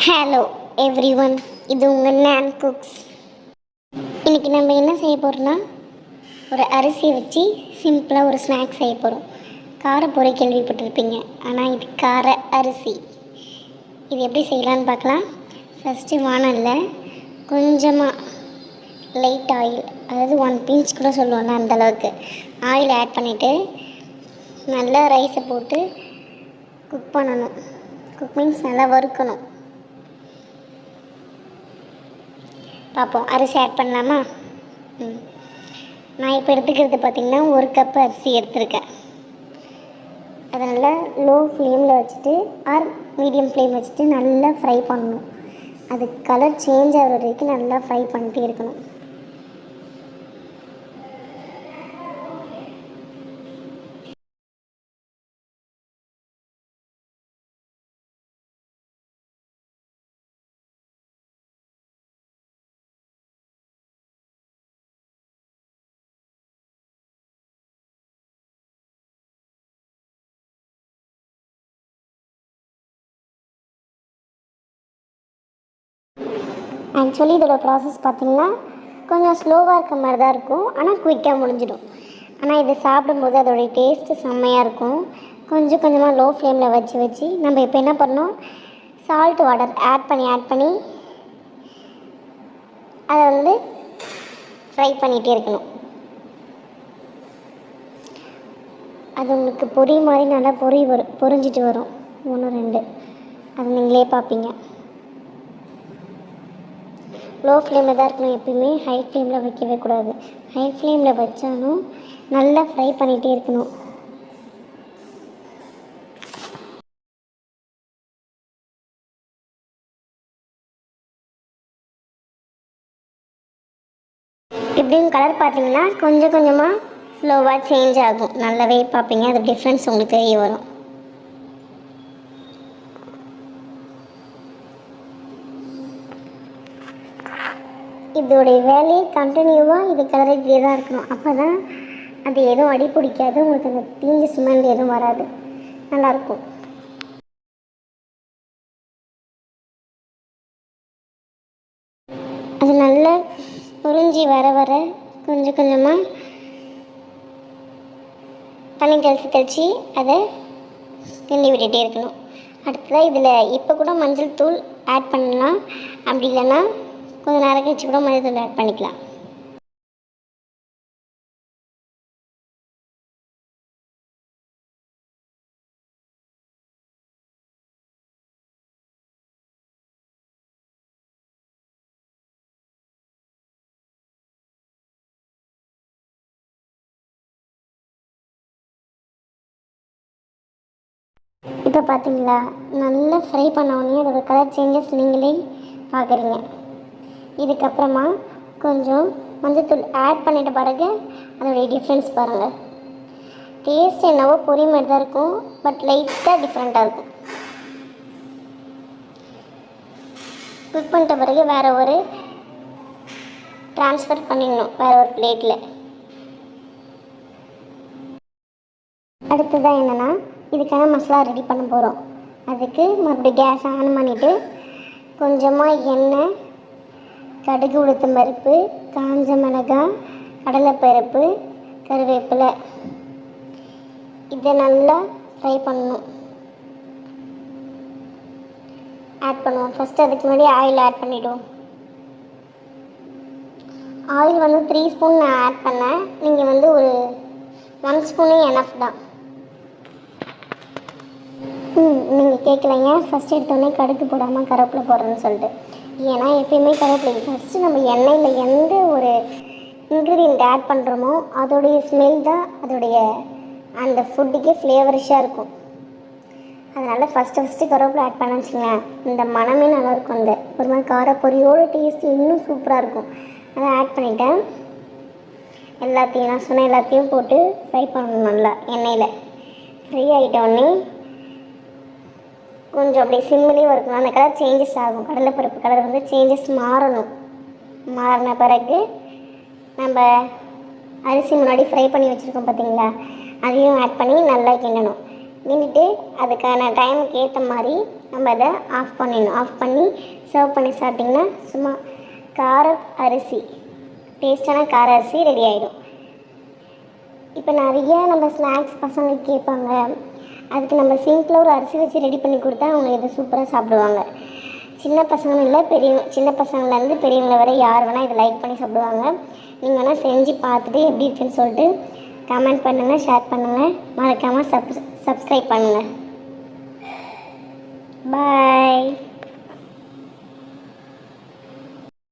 Hello every one, இது உங்கள் நான் குக்ஸ். இன்றைக்கி நம்ம என்ன செய்ய போகிறோம்னா, ஒரு அரிசியை வச்சு சிம்பிளாக ஒரு ஸ்நாக்ஸ் செய்ய போகிறோம். காரப்பொரி கேள்விப்பட்டிருப்பீங்க, ஆனால் இது கார அரிசி. இது எப்படி செய்யலான்னு பார்க்கலாம். ஃபஸ்ட்டு வானலில் கொஞ்சமாக லைட் ஆயில், அதாவது 1 பிஞ்ச் கூட சொல்லுவோம்ல, அந்தளவுக்கு ஆயில் ஆட் பண்ணிவிட்டு நல்லா ரைஸை போட்டு குக் பண்ணணும். குக் மீன்ஸ் நல்லா வறுக்கணும். பார்ப்போம், அரிசி ஆட் பண்ணலாமா? நான் இப்போ எடுத்துக்கிறது பார்த்திங்கன்னா 1 கப் அரிசி எடுத்துருக்கேன். அதனால் லோ ஃப்ளேமில் வச்சுட்டு ஆர் மீடியம் ஃப்ளேம் வச்சுட்டு நல்லா ஃப்ரை பண்ணணும். அது கலர் சேஞ்ச் ஆகிற வரைக்கும் நல்லா ஃப்ரை பண்ணிட்டே இருக்கணும். ஆக்சுவலி இதோட ப்ராசஸ் பார்த்திங்கன்னா கொஞ்சம் ஸ்லோவாக இருக்க மாதிரி தான் இருக்கும், ஆனால் குயிக்காக முடிஞ்சிடும். ஆனால் இதை சாப்பிடும்போது அதோடைய டேஸ்ட்டு செம்மையாக இருக்கும். கொஞ்சம் கொஞ்சமாக லோ ஃப்ளேமில் வச்சு நம்ம இப்போ என்ன பண்ணோம், சால்ட் வாட்டர் ஆட் பண்ணி அதை ஃப்ரை பண்ணிகிட்டே இருக்கணும். அது உங்களுக்கு பொரி மாதிரி நல்லா பொரிஞ்சிட்டு வரும். 1 2 அது நீங்களே பார்ப்பீங்க. லோ ஃப்ளேமில் தான் இருக்கணும் எப்பயுமே, ஹை ஃப்ளேமில் வைக்கவே கூடாது. ஹை ஃப்ளேமில் வச்சாலும் நல்லா ஃப்ரை பண்ணிகிட்டே இருக்கணும். இப்படியும் கலர் பார்த்தீங்கன்னா கொஞ்சம் கொஞ்சமாக ஸ்லோவாக சேஞ்ச் ஆகும். நல்லாவே பார்ப்பீங்க, அது டிஃப்ரென்ஸ் உங்களுக்கு தெரிய வரும். இதோடைய வேலையை கண்டினியூவாக இது கலரிட்டே தான் இருக்கணும். அப்போ தான் அது எதுவும் அடி பிடிக்காது, உங்களுக்கு அந்த தீஞ்ச ஸ்மெல் எதுவும் வராது, நல்லாயிருக்கும். அது நல்லா பொரிஞ்சி வர கொஞ்சம் கொஞ்சமாக தண்ணி தெளித்து அதை கிண்டி விட்டுகிட்டே இருக்கணும். அடுத்ததாக இதில் இப்போ கூட மஞ்சள் தூள் ஆட் பண்ணலாம், அப்படி இல்லைன்னா கொஞ்சம் நேரம் கழிச்சு கூட மஞ்சள் தூள் ஆட் பண்ணிக்கலாம். இப்போ பார்த்தீங்களா, நல்லா ஃப்ரை பண்ணோடனே அதோட கலர் சேஞ்சஸ் நீங்களே பார்க்குறீங்க. இதுக்கப்புறமா கொஞ்சம் மஞ்சள்தூள் ஆட் பண்ணிட்ட பிறகு அதோடைய டிஃப்ரென்ஸ் பாருங்கள். டேஸ்ட் என்னவோ பொரி மாதிரி தான் இருக்கும், பட் லைட்டாக டிஃப்ரெண்ட்டாக இருக்கும். குக் பண்ணிட்ட பிறகு வேறு ஒரு ட்ரான்ஸ்ஃபர் பண்ணிடணும் வேறு ஒரு பிளேட்டில். அடுத்ததாக என்னென்னா, இதுக்கான மசாலா ரெடி பண்ண போகிறோம். அதுக்கு மறுபடியும் கேஸ் ஆன் பண்ணிவிட்டு கொஞ்சமாக எண்ணெய், கடுகு, உளுத்தம் பருப்பு, காஞ்ச மிளகாய், கடலைப்பருப்பு, கருவேப்பிலை, இதை நல்லா ஃப்ரை பண்ணணும். ஆட் பண்ணுவோம். ஃபஸ்ட்டு அதுக்கு முன்னாடி ஆயில் ஆட் பண்ணிவிடுவோம். ஆயில் 3 ஸ்பூன் நான் ஆட் பண்ணேன். நீங்கள் ஒரு 1 ஸ்பூனே எனஃப் தான். நீங்கள் கேட்கலைங்க, ஃபஸ்ட்டு எடுத்தோடனே கடுகு போடாமல் கருவேப்பிலை போடுறேன்னு சொல்லிட்டு. ஏன்னா எப்பயுமே கருவேப்பிலை ஃபஸ்ட்டு நம்ம எண்ணெயில் எந்த ஒரு இன்க்ரீடியண்ட் ஆட் பண்ணுறோமோ அதோடைய ஸ்மெல் தான் அதோடைய அந்த ஃபுட்டுக்கே ஃப்ளேவரிஷாக இருக்கும். அதனால் ஃபஸ்ட்டு கருவேப்பிலை ஆட் பண்ண வச்சுங்களேன், இந்த மனமே நல்லாயிருக்கும். அந்த ஒரு மாதிரி காரப்பொரியோட டேஸ்ட் இன்னும் சூப்பராக இருக்கும். அதை ஆட் பண்ணிவிட்டேன். எல்லாத்தையும் நான் சொன்ன எல்லாத்தையும் போட்டு ஃப்ரை பண்ணணும். நல்லா எண்ணெயில் ஃப்ரை ஆகிட்டோடனே கொஞ்சம் அப்படியே சிம்மிலே வறுக்கணும். அந்த கலர் சேஞ்சஸ் ஆகும். கடலைப்பருப்பு கலர் சேஞ்சஸ் மாறணும். மாறின பிறகு நம்ம அரிசி முன்னாடி ஃப்ரை பண்ணி வச்சுருக்கோம் பார்த்தீங்களா, அதையும் ஆட் பண்ணி நல்லா கிண்டணும். கிண்டிட்டு அதுக்கான டைமுக்கு ஏற்ற மாதிரி நம்ம அதை ஆஃப் பண்ணிடணும். ஆஃப் பண்ணி சர்வ் பண்ணி சாப்பிட்டிங்கன்னா சும்மா கார அரிசி, டேஸ்டான கார அரிசி ரெடி ஆகிடும். இப்போ நிறைய நம்ம ஸ்நாக்ஸ் பசங்களுக்கு கேட்பாங்க, அதுக்கு நம்ம சிம்பிளாக ஒரு அரிசி வச்சு ரெடி பண்ணி கொடுத்தா அவங்க இதை சூப்பராக சாப்பிடுவாங்க. சின்ன பசங்களும் இல்லை, சின்ன பசங்கள்லேருந்து பெரியவங்களை வரை யார் வேணால் இதை லைக் பண்ணி சாப்பிடுவாங்க. நீங்கள் வேணால் செஞ்சு பார்த்துட்டு எப்படி இருக்குன்னு சொல்லிட்டு கமெண்ட் பண்ணுங்கள், ஷேர் பண்ணுங்கள், மறக்காமல் சப்ஸ்கிரைப் பண்ணுங்கள். பாய்.